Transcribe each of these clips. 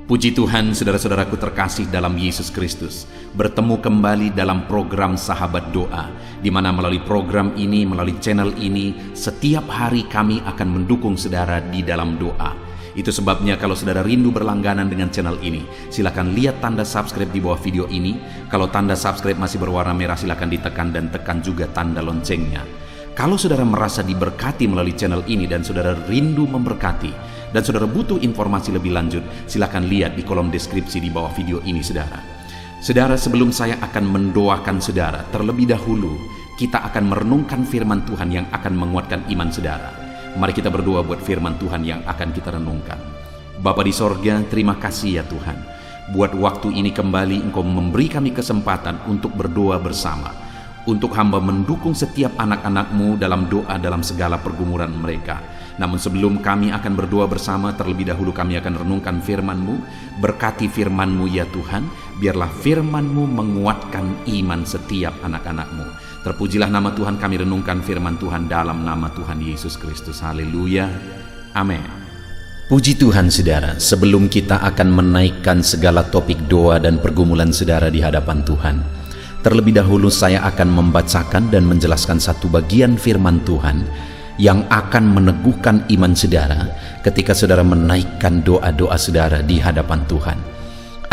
Puji Tuhan, saudara-saudaraku terkasih dalam Yesus Kristus. Bertemu kembali dalam program Sahabat Doa, di mana melalui program ini, melalui channel ini, setiap hari kami akan mendukung saudara di dalam doa. Itu sebabnya kalau saudara rindu berlangganan dengan channel ini, silakan lihat tanda subscribe di bawah video ini. Kalau tanda subscribe masih berwarna merah, silakan ditekan dan tekan juga tanda loncengnya. Kalau saudara merasa diberkati melalui channel ini dan saudara rindu memberkati, dan saudara butuh informasi lebih lanjut, silakan lihat di kolom deskripsi di bawah video ini, saudara. Saudara, sebelum saya akan mendoakan saudara, terlebih dahulu kita akan merenungkan firman Tuhan yang akan menguatkan iman saudara. Mari kita berdoa buat firman Tuhan yang akan kita renungkan. Bapa di sorga, terima kasih ya Tuhan. Buat waktu ini kembali Engkau memberi kami kesempatan untuk berdoa bersama. Untuk hamba mendukung setiap anak-anak-Mu dalam doa dalam segala pergumulan mereka. Namun sebelum kami akan berdoa bersama, terlebih dahulu kami akan renungkan firman-Mu. Berkati firman-Mu ya Tuhan, biarlah firman-Mu menguatkan iman setiap anak-anak-Mu. Terpujilah nama Tuhan, kami renungkan firman Tuhan dalam nama Tuhan Yesus Kristus. Haleluya, amin. Puji Tuhan saudara, sebelum kita akan menaikkan segala topik doa dan pergumulan saudara di hadapan Tuhan, terlebih dahulu saya akan membacakan dan menjelaskan satu bagian firman Tuhan yang akan meneguhkan iman saudara ketika saudara menaikkan doa-doa saudara di hadapan Tuhan.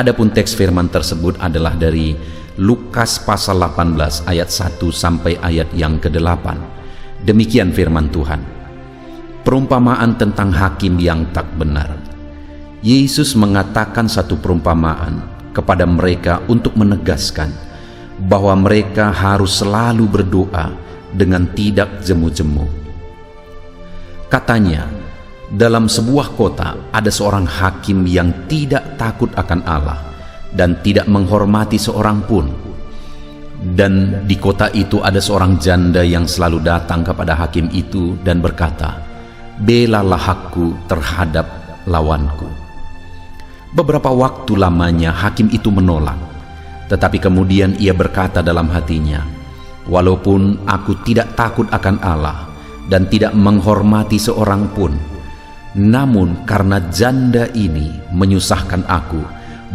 Adapun teks firman tersebut adalah dari Lukas pasal 18 ayat 1 sampai ayat yang ke-8. Demikian firman Tuhan. Perumpamaan tentang hakim yang tak benar. Yesus mengatakan satu perumpamaan kepada mereka untuk menegaskan bahwa mereka harus selalu berdoa dengan tidak jemu-jemu. Katanya, dalam sebuah kota ada seorang hakim yang tidak takut akan Allah dan tidak menghormati seorang pun. Dan di kota itu ada seorang janda yang selalu datang kepada hakim itu dan berkata, "Belalah hakku terhadap lawanku." Beberapa waktu lamanya hakim itu menolak. Tetapi kemudian ia berkata dalam hatinya, "Walaupun aku tidak takut akan Allah dan tidak menghormati seorang pun, namun karena janda ini menyusahkan aku,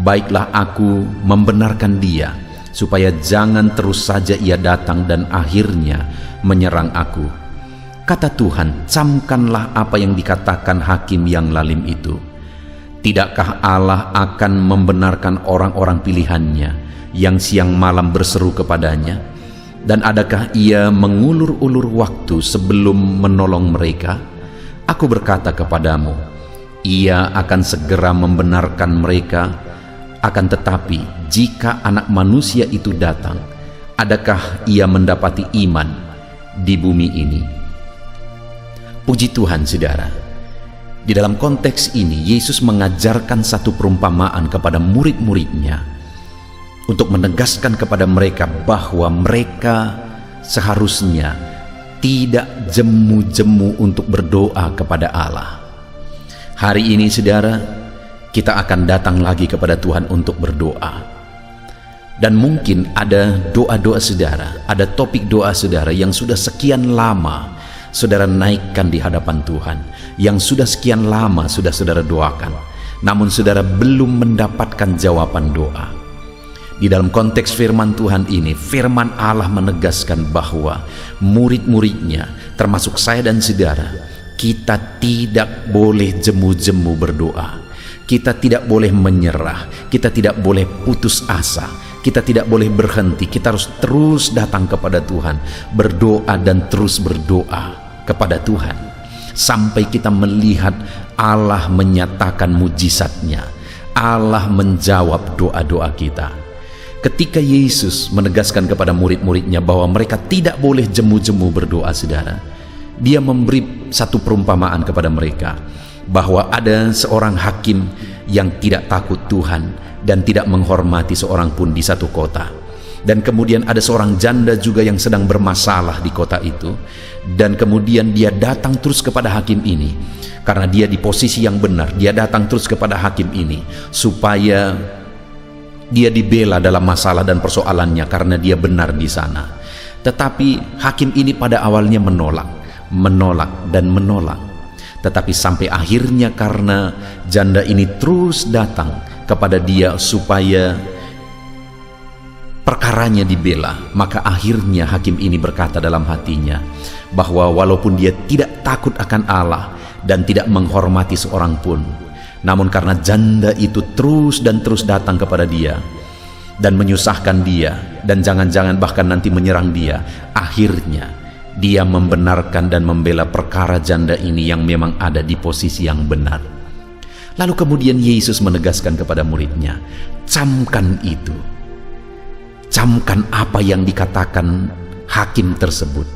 baiklah aku membenarkan dia, supaya jangan terus saja ia datang dan akhirnya menyerang aku." Kata Tuhan, camkanlah apa yang dikatakan hakim yang lalim itu. Tidakkah Allah akan membenarkan orang-orang pilihannya yang siang malam berseru kepadanya? Dan adakah ia mengulur-ulur waktu sebelum menolong mereka? Aku berkata kepadamu, ia akan segera membenarkan mereka. Akan tetapi jika Anak Manusia itu datang, adakah ia mendapati iman di bumi ini? Puji Tuhan saudara. Di dalam konteks ini Yesus mengajarkan satu perumpamaan kepada murid-muridnya untuk menegaskan kepada mereka bahwa mereka seharusnya tidak jemu-jemu untuk berdoa kepada Allah. Hari ini saudara, kita akan datang lagi kepada Tuhan untuk berdoa. Dan mungkin ada doa-doa saudara, ada topik doa saudara yang sudah sekian lama saudara naikkan di hadapan Tuhan, yang sudah sekian lama sudah saudara doakan, namun saudara belum mendapatkan jawaban doa. Di dalam konteks firman Tuhan ini, firman Allah menegaskan bahwa murid-muridnya, termasuk saya dan saudara, kita tidak boleh jemu-jemu berdoa. Kita tidak boleh menyerah, kita tidak boleh putus asa, kita tidak boleh berhenti. Kita harus terus datang kepada Tuhan, berdoa dan terus berdoa kepada Tuhan sampai kita melihat Allah menyatakan mujizatnya, Allah menjawab doa-doa kita. Ketika Yesus menegaskan kepada murid-muridnya bahwa mereka tidak boleh jemu-jemu berdoa saudara, dia memberi satu perumpamaan kepada mereka bahwa ada seorang hakim yang tidak takut Tuhan dan tidak menghormati seorang pun di satu kota. Dan kemudian ada seorang janda juga yang sedang bermasalah di kota itu, dan kemudian dia datang terus kepada hakim ini karena dia di posisi yang benar. Dia datang terus kepada hakim ini supaya dia dibela dalam masalah dan persoalannya karena dia benar di sana. Tetapi hakim ini pada awalnya menolak dan menolak. Tetapi sampai akhirnya karena janda ini terus datang kepada dia supaya perkaranya dibela. Maka akhirnya hakim ini berkata dalam hatinya bahwa walaupun dia tidak takut akan Allah dan tidak menghormati seorang pun, namun karena janda itu terus dan terus datang kepada dia dan menyusahkan dia, dan jangan-jangan bahkan nanti menyerang dia, akhirnya dia membenarkan dan membela perkara janda ini yang memang ada di posisi yang benar. Lalu kemudian Yesus menegaskan kepada muridnya, camkan itu, camkan apa yang dikatakan hakim tersebut.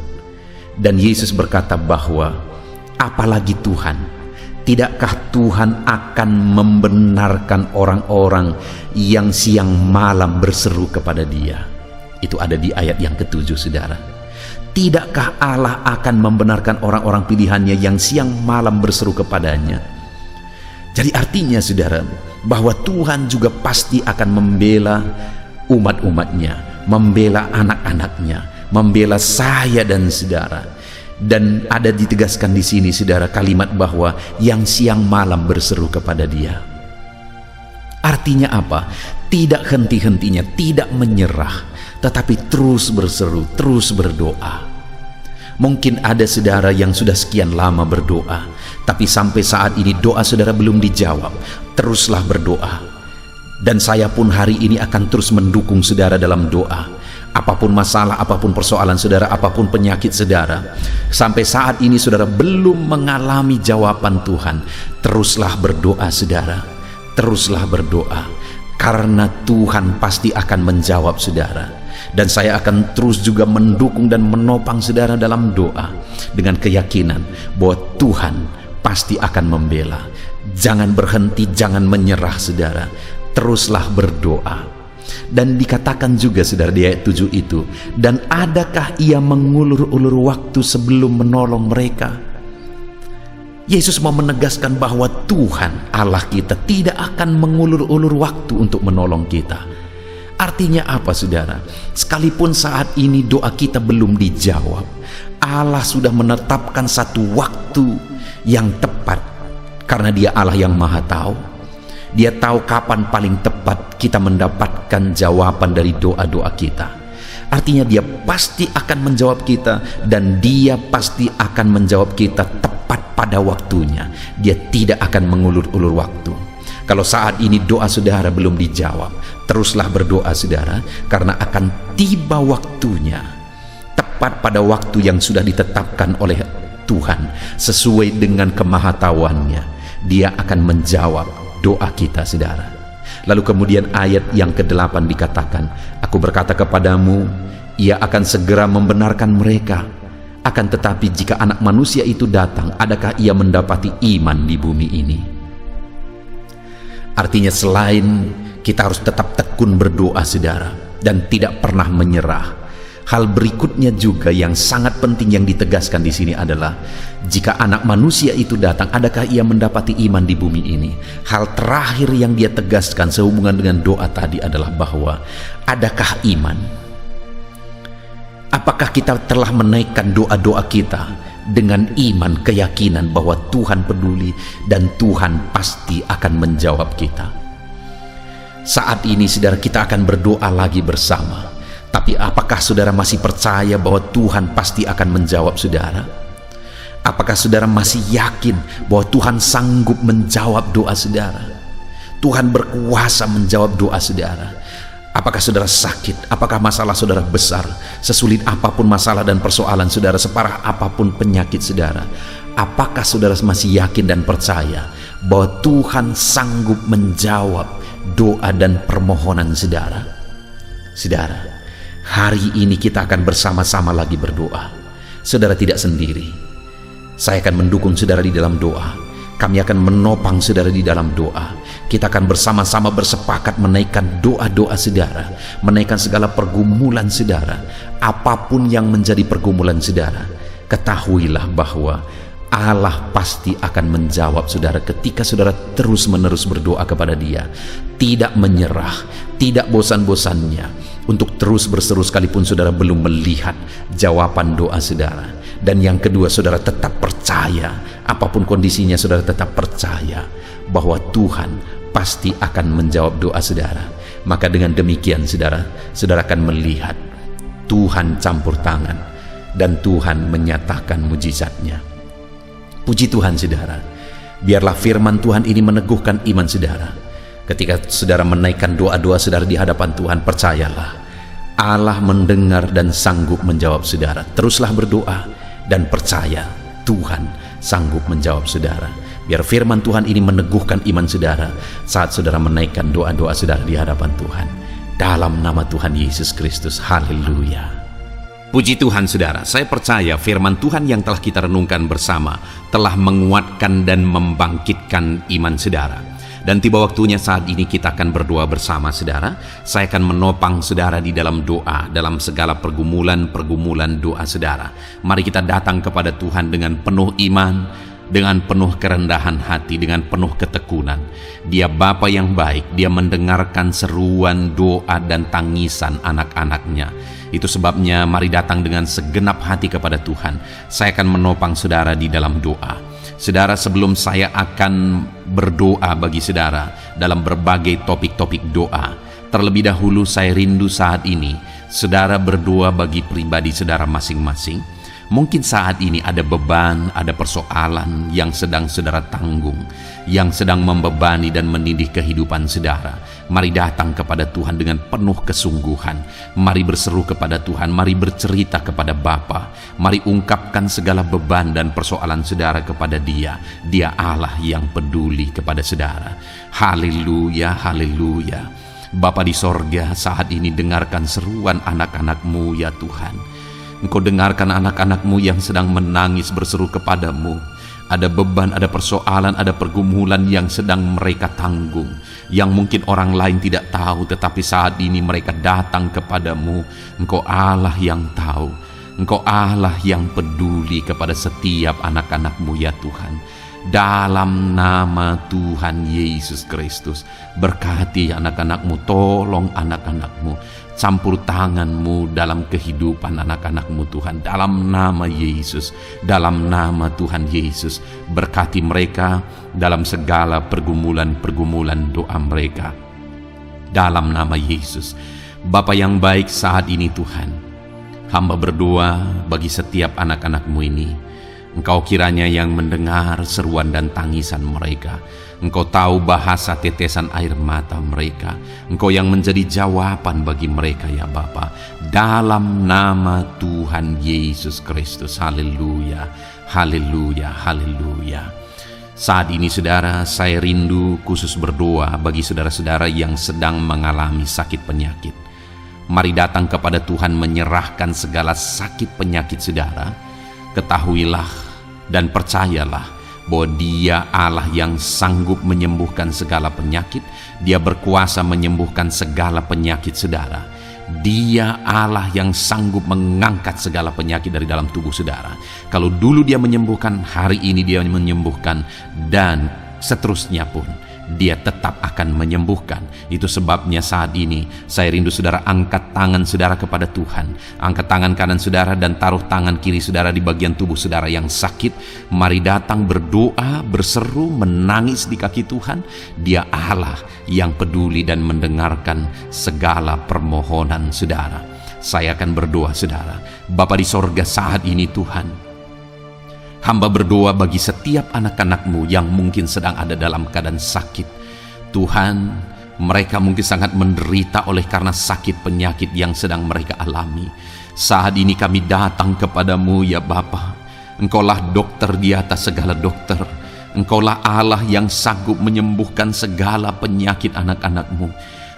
Dan Yesus berkata bahwa apalagi Tuhan, tidakkah Tuhan akan membenarkan orang-orang yang siang malam berseru kepada Dia? Itu ada di ayat yang ke-7, saudara. Tidakkah Allah akan membenarkan orang-orang pilihannya yang siang malam berseru kepadanya? Jadi artinya, saudara, bahwa Tuhan juga pasti akan membela umat-umatnya, membela anak-anaknya, membela saya dan saudara. Dan ada ditegaskan di sini, saudara, kalimat bahwa yang siang malam berseru kepada Dia. Artinya apa? Tidak henti-hentinya, tidak menyerah, tetapi terus berseru, terus berdoa. Mungkin ada saudara yang sudah sekian lama berdoa, tapi sampai saat ini doa saudara belum dijawab. Teruslah berdoa. Dan saya pun hari ini akan terus mendukung saudara dalam doa. Apapun masalah, apapun persoalan saudara, apapun penyakit saudara, sampai saat ini saudara belum mengalami jawaban Tuhan, teruslah berdoa saudara. Teruslah berdoa, karena Tuhan pasti akan menjawab saudara. Dan saya akan terus juga mendukung dan menopang saudara dalam doa, dengan keyakinan bahwa Tuhan pasti akan membela. Jangan berhenti, jangan menyerah saudara. Teruslah berdoa. Dan dikatakan juga saudara di ayat 7 itu, dan adakah ia mengulur-ulur waktu sebelum menolong mereka? Yesus mau menegaskan bahwa Tuhan Allah kita tidak akan mengulur-ulur waktu untuk menolong kita. Artinya apa saudara? Sekalipun saat ini doa kita belum dijawab, Allah sudah menetapkan satu waktu yang tepat, karena Dia Allah yang Maha Tahu. Dia tahu kapan paling tepat kita mendapatkan jawaban dari doa-doa kita. Artinya Dia pasti akan menjawab kita, dan Dia pasti akan menjawab kita tepat pada waktunya. Dia tidak akan mengulur-ulur waktu. Kalau saat ini doa saudara belum dijawab, teruslah berdoa saudara, karena akan tiba waktunya, tepat pada waktu yang sudah ditetapkan oleh Tuhan sesuai dengan kemahatauannya. Dia akan menjawab doa kita saudara. Lalu kemudian ayat yang ke-8 dikatakan, aku berkata kepadamu, Ia akan segera membenarkan mereka. Akan tetapi jika Anak Manusia itu datang, adakah Ia mendapati iman di bumi ini? Artinya selain kita harus tetap tekun berdoa saudara, dan tidak pernah menyerah, hal berikutnya juga yang sangat penting yang ditegaskan di sini adalah, jika Anak Manusia itu datang, adakah Ia mendapati iman di bumi ini? Hal terakhir yang Dia tegaskan sehubungan dengan doa tadi adalah bahwa adakah iman? Apakah kita telah menaikkan doa-doa kita dengan iman, keyakinan bahwa Tuhan peduli dan Tuhan pasti akan menjawab kita? Saat ini saudara, kita akan berdoa lagi bersama. Tapi apakah saudara masih percaya bahwa Tuhan pasti akan menjawab saudara? Apakah saudara masih yakin bahwa Tuhan sanggup menjawab doa saudara? Tuhan berkuasa menjawab doa saudara. Apakah saudara sakit? Apakah masalah saudara besar? Sesulit apapun masalah dan persoalan saudara, separah apapun penyakit saudara, apakah saudara masih yakin dan percaya bahwa Tuhan sanggup menjawab doa dan permohonan saudara? Saudara, hari ini kita akan bersama-sama lagi berdoa. Saudara tidak sendiri. Saya akan mendukung saudara di dalam doa. Kami akan menopang saudara di dalam doa. Kita akan bersama-sama bersepakat menaikkan doa-doa saudara, menaikkan segala pergumulan saudara. Apapun yang menjadi pergumulan saudara, ketahuilah bahwa Allah pasti akan menjawab saudara ketika saudara terus-menerus berdoa kepada Dia. Tidak menyerah, tidak bosan-bosannya untuk terus berseru sekalipun saudara belum melihat jawaban doa saudara. Dan yang kedua, saudara tetap percaya, apapun kondisinya saudara tetap percaya bahwa Tuhan pasti akan menjawab doa saudara. Maka dengan demikian saudara akan melihat Tuhan campur tangan dan Tuhan menyatakan mujizatnya. Puji Tuhan saudara. Biarlah firman Tuhan ini meneguhkan iman saudara. Ketika saudara menaikkan doa-doa saudara di hadapan Tuhan, percayalah Allah mendengar dan sanggup menjawab saudara. Teruslah berdoa dan percaya Tuhan sanggup menjawab saudara. Biar firman Tuhan ini meneguhkan iman saudara saat saudara menaikkan doa-doa saudara di hadapan Tuhan. Dalam nama Tuhan Yesus Kristus, haleluya. Puji Tuhan saudara, saya percaya firman Tuhan yang telah kita renungkan bersama telah menguatkan dan membangkitkan iman saudara. Dan tiba waktunya saat ini kita akan berdoa bersama saudara. Saya akan menopang saudara di dalam doa, dalam segala pergumulan doa saudara. Mari kita datang kepada Tuhan dengan penuh iman, dengan penuh kerendahan hati, dengan penuh ketekunan. Dia Bapa yang baik, Dia mendengarkan seruan doa dan tangisan anak-anaknya. Itu sebabnya mari datang dengan segenap hati kepada Tuhan. Saya akan menopang saudara di dalam doa. Saudara, sebelum saya akan berdoa bagi saudara dalam berbagai topik-topik doa, terlebih dahulu saya rindu saat ini saudara berdoa bagi pribadi saudara masing-masing. Mungkin saat ini ada beban, ada persoalan yang sedang saudara tanggung, yang sedang membebani dan menindih kehidupan saudara. Mari datang kepada Tuhan dengan penuh kesungguhan. Mari berseru kepada Tuhan, mari bercerita kepada Bapa. Mari ungkapkan segala beban dan persoalan saudara kepada Dia. Dia Allah yang peduli kepada saudara. Haleluya, haleluya. Bapa di sorga, saat ini dengarkan seruan anak-anak-Mu ya Tuhan. Engkau dengarkan anak-anak-Mu yang sedang menangis berseru kepadamu. Ada beban, ada persoalan, ada pergumulan yang sedang mereka tanggung, yang mungkin orang lain tidak tahu, tetapi saat ini mereka datang kepadamu. Engkau Allah yang tahu, Engkau Allah yang peduli kepada setiap anak-anak-Mu ya Tuhan. Dalam nama Tuhan Yesus Kristus, berkati anak-anak-Mu, tolong anak-anak-Mu, campur tangan-Mu dalam kehidupan anak-anak-Mu Tuhan. Dalam nama Yesus, dalam nama Tuhan Yesus, berkati mereka dalam segala pergumulan-pergumulan doa mereka. Dalam nama Yesus. Bapa yang baik, saat ini Tuhan, hamba berdoa bagi setiap anak-anak-Mu ini. Engkau kiranya yang mendengar seruan dan tangisan mereka. Engkau tahu bahasa tetesan air mata mereka. Engkau yang menjadi jawaban bagi mereka ya Bapa. Dalam nama Tuhan Yesus Kristus. Haleluya, haleluya, haleluya. Saat ini saudara, saya rindu khusus berdoa bagi saudara-saudara yang sedang mengalami sakit penyakit. Mari datang kepada Tuhan menyerahkan segala sakit penyakit saudara. Ketahuilah dan percayalah bahwa Dia Allah yang sanggup menyembuhkan segala penyakit. Dia berkuasa menyembuhkan segala penyakit saudara. Dia Allah yang sanggup mengangkat segala penyakit dari dalam tubuh saudara. Kalau dulu Dia menyembuhkan, hari ini Dia menyembuhkan, dan seterusnya pun Dia tetap akan menyembuhkan. Itu sebabnya saat ini saya rindu saudara angkat tangan saudara kepada Tuhan. Angkat tangan kanan saudara dan taruh tangan kiri saudara di bagian tubuh saudara yang sakit. Mari datang berdoa, berseru, menangis di kaki Tuhan. Dia Allah yang peduli dan mendengarkan segala permohonan saudara. Saya akan berdoa saudara. Bapa di sorga, saat ini Tuhan, hamba berdoa bagi setiap anak-anak-Mu yang mungkin sedang ada dalam keadaan sakit. Tuhan, mereka mungkin sangat menderita oleh karena sakit penyakit yang sedang mereka alami. Saat ini kami datang kepadamu ya Bapa. Engkaulah dokter di atas segala dokter. Engkaulah Allah yang sanggup menyembuhkan segala penyakit anak-anak-Mu.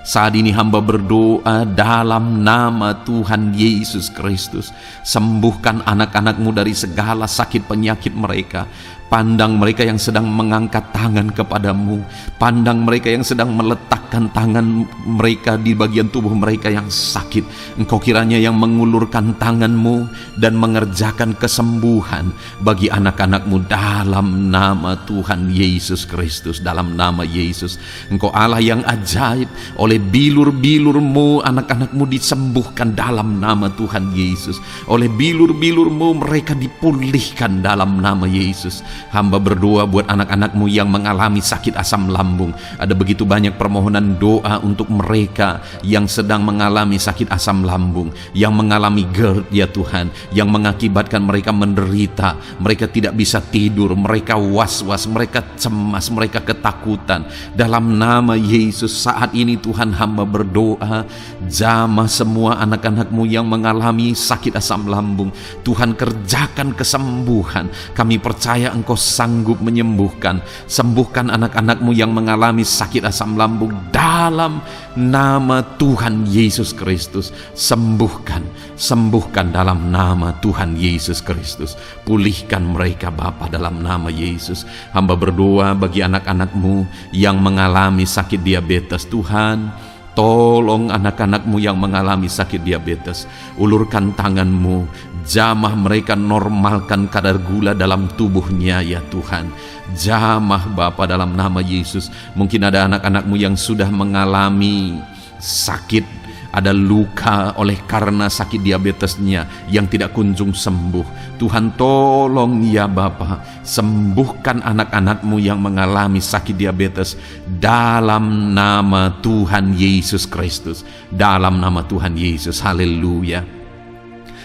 Saat ini hamba berdoa dalam nama Tuhan Yesus Kristus. Sembuhkan anak-anak-Mu dari segala sakit penyakit mereka. Pandang mereka yang sedang mengangkat tangan kepadamu. Pandang mereka yang sedang meletakkan tangan mereka di bagian tubuh mereka yang sakit. Engkau kiranya yang mengulurkan tangan-Mu dan mengerjakan kesembuhan bagi anak-anak-Mu dalam nama Tuhan Yesus Kristus. Dalam nama Yesus, Engkau Allah yang ajaib. Oleh bilur-bilur-Mu anak-anak-Mu disembuhkan dalam nama Tuhan Yesus. Oleh bilur-bilur-Mu mereka dipulihkan dalam nama Yesus. Hamba berdoa buat anak-anak-Mu yang mengalami sakit asam lambung. Ada begitu banyak permohonan doa untuk mereka yang sedang mengalami sakit asam lambung, yang mengalami GERD ya Tuhan, yang mengakibatkan mereka menderita, mereka tidak bisa tidur, mereka was-was, mereka cemas, mereka ketakutan. Dalam nama Yesus saat ini Tuhan, hamba berdoa, jamah semua anak-anak-Mu yang mengalami sakit asam lambung. Tuhan, kerjakan kesembuhan. Kami percaya Engkau sanggup menyembuhkan. Sembuhkan anak-anak-Mu yang mengalami sakit asam lambung dalam nama Tuhan Yesus Kristus. Sembuhkan dalam nama Tuhan Yesus Kristus. Pulihkan mereka Bapa dalam nama Yesus. Hamba berdoa bagi anak-anak-Mu yang mengalami sakit diabetes. Tuhan, tolong anak-anak-Mu yang mengalami sakit diabetes. Ulurkan tangan-Mu, jamah mereka, normalkan kadar gula dalam tubuhnya ya Tuhan. Jamah Bapa dalam nama Yesus. Mungkin ada anak-anak-Mu yang sudah mengalami sakit, ada luka oleh karena sakit diabetesnya yang tidak kunjung sembuh. Tuhan, tolong ya Bapa, sembuhkan anak-anak-Mu yang mengalami sakit diabetes dalam nama Tuhan Yesus Kristus. Dalam nama Tuhan Yesus, haleluya.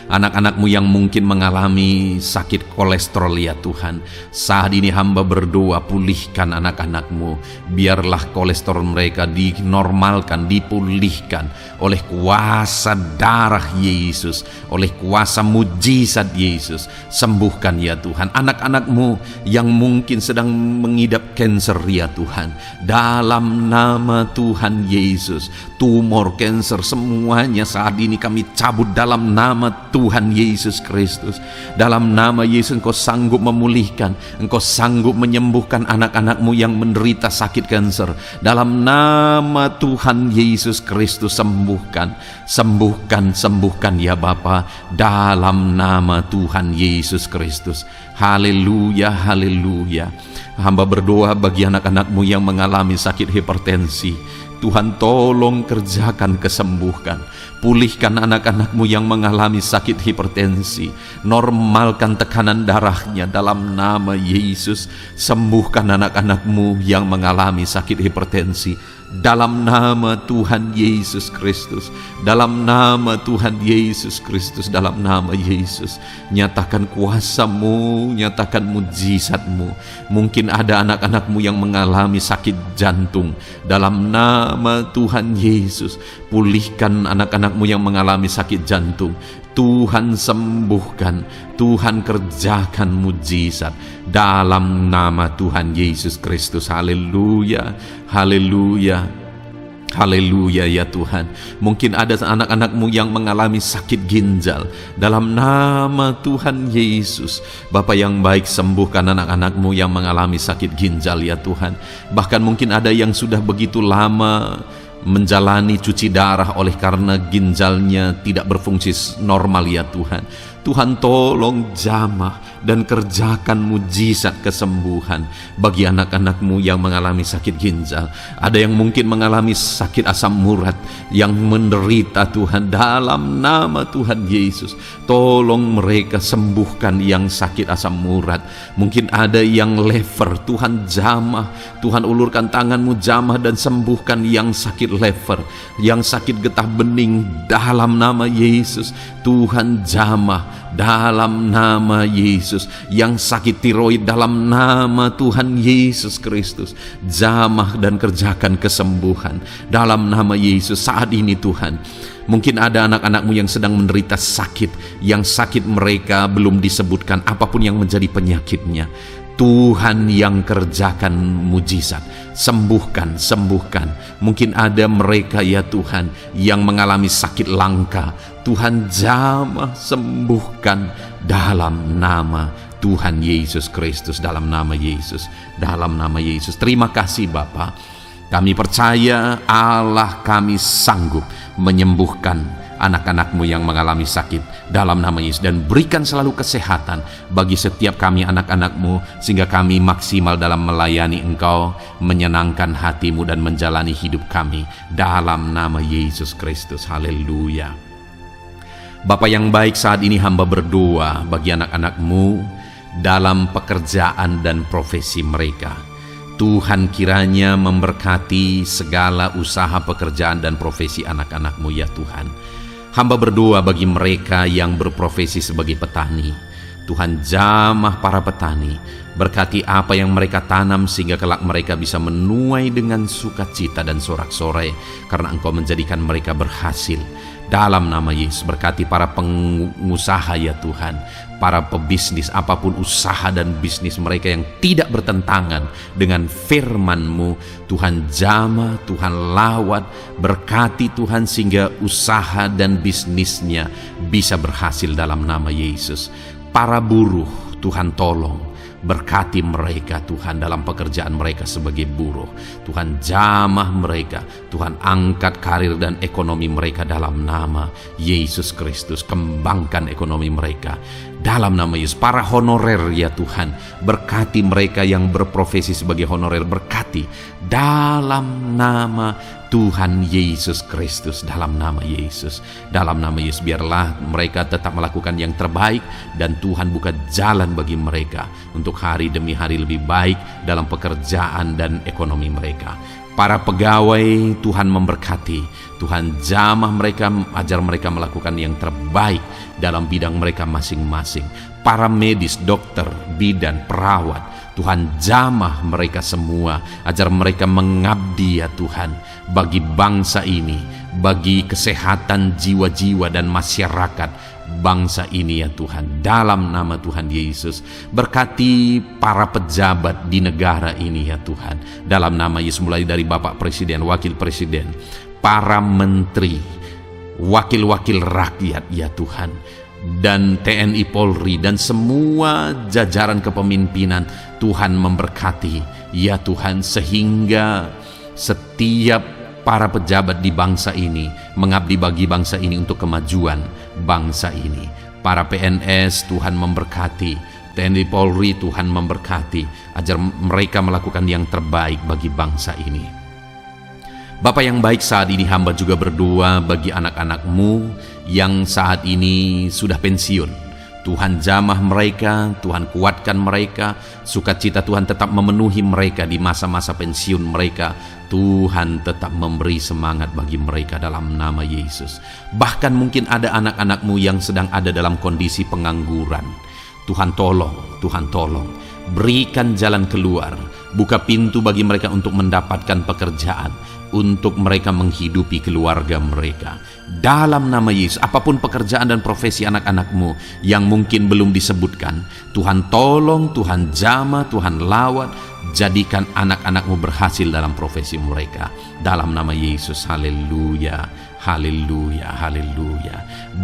Anak-anak-Mu yang mungkin mengalami sakit kolesterol ya Tuhan, saat ini hamba berdoa, pulihkan anak-anak-Mu. Biarlah kolesterol mereka dinormalkan, dipulihkan oleh kuasa darah Yesus, oleh kuasa mujizat Yesus. Sembuhkan ya Tuhan anak-anak-Mu yang mungkin sedang mengidap kanker ya Tuhan, dalam nama Tuhan Yesus. Tumor, kanker, semuanya saat ini kami cabut dalam nama Tuhan Yesus Kristus. Dalam nama Yesus Engkau sanggup memulihkan, Engkau sanggup menyembuhkan anak-anak-Mu yang menderita sakit kanker. Dalam nama Tuhan Yesus Kristus, sembuhkan ya Bapa, dalam nama Tuhan Yesus Kristus. Haleluya, haleluya. Hamba berdoa bagi anak-anak-Mu yang mengalami sakit hipertensi. Tuhan, tolong kerjakan kesembuhan. Pulihkan anak-anak-Mu yang mengalami sakit hipertensi. Normalkan tekanan darahnya dalam nama Yesus. Sembuhkan anak-anak-Mu yang mengalami sakit hipertensi dalam nama Tuhan Yesus Kristus. Dalam nama Tuhan Yesus Kristus, dalam nama Yesus. Nyatakan kuasa-Mu, nyatakan mujizat-Mu. Mungkin ada anak-anak-Mu yang mengalami sakit jantung. Dalam nama Tuhan Yesus, pulihkan anak-anak-Mu yang mengalami sakit jantung. Tuhan sembuhkan, Tuhan kerjakan mujizat dalam nama Tuhan Yesus Kristus. Haleluya, haleluya, haleluya ya Tuhan. Mungkin ada anak-anak-Mu yang mengalami sakit ginjal. Dalam nama Tuhan Yesus, Bapa yang baik, sembuhkan anak-anak-Mu yang mengalami sakit ginjal ya Tuhan. Bahkan mungkin ada yang sudah begitu lama menjalani cuci darah oleh karena ginjalnya tidak berfungsi normal ya Tuhan. Tuhan, tolong jamah dan kerjakan mujizat kesembuhan bagi anak-anak-Mu yang mengalami sakit ginjal. Ada yang mungkin mengalami sakit asam urat yang menderita Tuhan, dalam nama Tuhan Yesus. Tolong mereka, sembuhkan yang sakit asam urat. Mungkin ada yang lever, Tuhan jamah. Tuhan, ulurkan tangan-Mu, jamah dan sembuhkan yang sakit lever, yang sakit getah bening dalam nama Yesus. Tuhan jamah dalam nama Yesus. Yang sakit tiroid dalam nama Tuhan Yesus Kristus, jamah dan kerjakan kesembuhan dalam nama Yesus. Saat ini Tuhan, mungkin ada anak-anak-Mu yang sedang menderita sakit, yang sakit mereka belum disebutkan apapun yang menjadi penyakitnya. Tuhan yang kerjakan mujizat, sembuhkan. Mungkin ada mereka ya Tuhan yang mengalami sakit langka. Tuhan jamah, sembuhkan dalam nama Tuhan Yesus Kristus, dalam nama Yesus, dalam nama Yesus. Terima kasih Bapa. Kami percaya Allah kami sanggup menyembuhkan anak-anak-Mu yang mengalami sakit dalam nama Yesus, dan berikan selalu kesehatan bagi setiap kami anak-anak-Mu, sehingga kami maksimal dalam melayani Engkau, menyenangkan hati-Mu dan menjalani hidup kami dalam nama Yesus Kristus. Haleluya. Bapa yang baik, saat ini hamba berdoa bagi anak-anak-Mu dalam pekerjaan dan profesi mereka. Tuhan kiranya memberkati segala usaha pekerjaan dan profesi anak-anak-Mu ya Tuhan. Hamba berdoa bagi mereka yang berprofesi sebagai petani. Tuhan jamah para petani, berkati apa yang mereka tanam sehingga kelak mereka bisa menuai dengan sukacita dan sorak-sorai karena Engkau menjadikan mereka berhasil. Dalam nama Yesus, berkati para pengusaha ya Tuhan, para pebisnis, apapun usaha dan bisnis mereka yang tidak bertentangan dengan firman-Mu. Tuhan jamah, Tuhan lawat, berkati Tuhan sehingga usaha dan bisnisnya bisa berhasil dalam nama Yesus. Para buruh, Tuhan tolong, berkati mereka Tuhan dalam pekerjaan mereka sebagai buruh. Tuhan jamah mereka, Tuhan angkat karir dan ekonomi mereka dalam nama Yesus Kristus. Kembangkan ekonomi mereka dalam nama Yesus. Para honorer ya Tuhan, berkati mereka yang berprofesi sebagai honorer, berkati dalam nama Tuhan Yesus Kristus, dalam nama Yesus. Dalam nama Yesus, biarlah mereka tetap melakukan yang terbaik dan Tuhan buka jalan bagi mereka untuk hari demi hari lebih baik dalam pekerjaan dan ekonomi mereka. Para pegawai Tuhan memberkati, Tuhan jamah mereka, ajar mereka melakukan yang terbaik dalam bidang mereka masing-masing. Para medis, dokter, bidan, perawat, Tuhan jamah mereka semua, ajar mereka mengabdi ya Tuhan bagi bangsa ini, bagi kesehatan jiwa-jiwa dan masyarakat bangsa ini ya Tuhan. Dalam nama Tuhan Yesus, berkati para pejabat di negara ini ya Tuhan. Dalam nama Yesus, mulai dari Bapak Presiden, Wakil Presiden, para menteri, wakil-wakil rakyat ya Tuhan, dan TNI Polri dan semua jajaran kepemimpinan, Tuhan memberkati ya Tuhan, sehingga setiap para pejabat di bangsa ini mengabdi bagi bangsa ini untuk kemajuan bangsa ini. Para PNS Tuhan memberkati, TNI Polri Tuhan memberkati, ajar mereka melakukan yang terbaik bagi bangsa ini. Bapa yang baik, saat ini hamba juga berdoa bagi anak-anak-Mu yang saat ini sudah pensiun. Tuhan jamah mereka, Tuhan kuatkan mereka, sukacita Tuhan tetap memenuhi mereka di masa-masa pensiun mereka. Tuhan tetap memberi semangat bagi mereka dalam nama Yesus. Bahkan mungkin ada anak-anak-Mu yang sedang ada dalam kondisi pengangguran. Tuhan tolong, Tuhan tolong, berikan jalan keluar, buka pintu bagi mereka untuk mendapatkan pekerjaan, untuk mereka menghidupi keluarga mereka. Dalam nama Yesus, apapun pekerjaan dan profesi anak-anak-Mu yang mungkin belum disebutkan, Tuhan tolong, Tuhan jamah, Tuhan lawat, jadikan anak-anak-Mu berhasil dalam profesi mereka. Dalam nama Yesus, haleluya, haleluya, haleluya.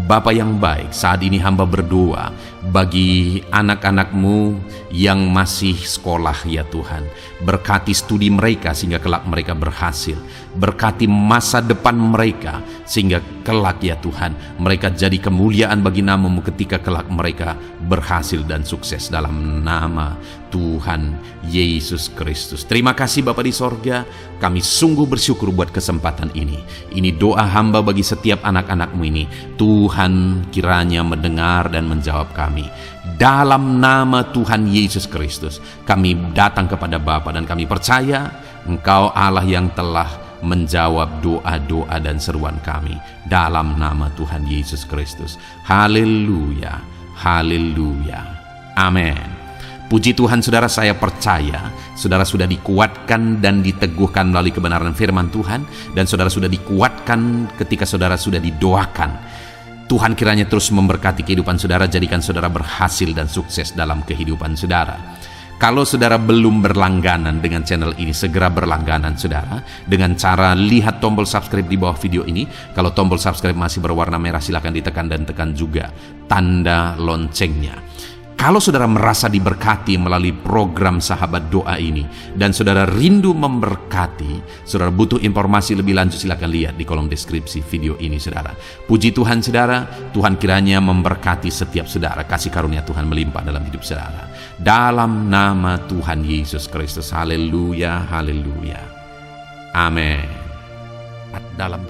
Bapa yang baik, saat ini hamba berdoa bagi anak-anak-Mu yang masih sekolah ya Tuhan. Berkati studi mereka sehingga kelak mereka berhasil. Berkati masa depan mereka sehingga kelak ya Tuhan mereka jadi kemuliaan bagi nama-Mu ketika kelak mereka berhasil dan sukses dalam nama Tuhan Yesus Kristus. Terima kasih Bapa di sorga, kami sungguh bersyukur buat kesempatan ini. Ini doa hamba bagi setiap anak-anak-Mu ini. Tuhan kiranya mendengar dan menjawab kami. Dalam nama Tuhan Yesus Kristus, kami datang kepada Bapa dan kami percaya Engkau Allah yang telah menjawab doa-doa dan seruan kami. Dalam nama Tuhan Yesus Kristus. Haleluya, haleluya, amin. Puji Tuhan saudara, saya percaya saudara sudah dikuatkan dan diteguhkan melalui kebenaran firman Tuhan, dan saudara sudah dikuatkan ketika saudara sudah didoakan. Tuhan kiranya terus memberkati kehidupan saudara, jadikan saudara berhasil dan sukses dalam kehidupan saudara. Kalau saudara belum berlangganan dengan channel ini, segera berlangganan saudara dengan cara lihat tombol subscribe di bawah video ini. Kalau tombol subscribe masih berwarna merah, silakan ditekan dan tekan juga tanda loncengnya. Kalau saudara merasa diberkati melalui program Sahabat Doa ini dan saudara rindu memberkati, saudara butuh informasi lebih lanjut, silakan lihat di kolom deskripsi video ini saudara. Puji Tuhan saudara, Tuhan kiranya memberkati setiap saudara, kasih karunia Tuhan melimpah dalam hidup saudara. Dalam nama Tuhan Yesus Kristus, haleluya, haleluya, amin. Dalam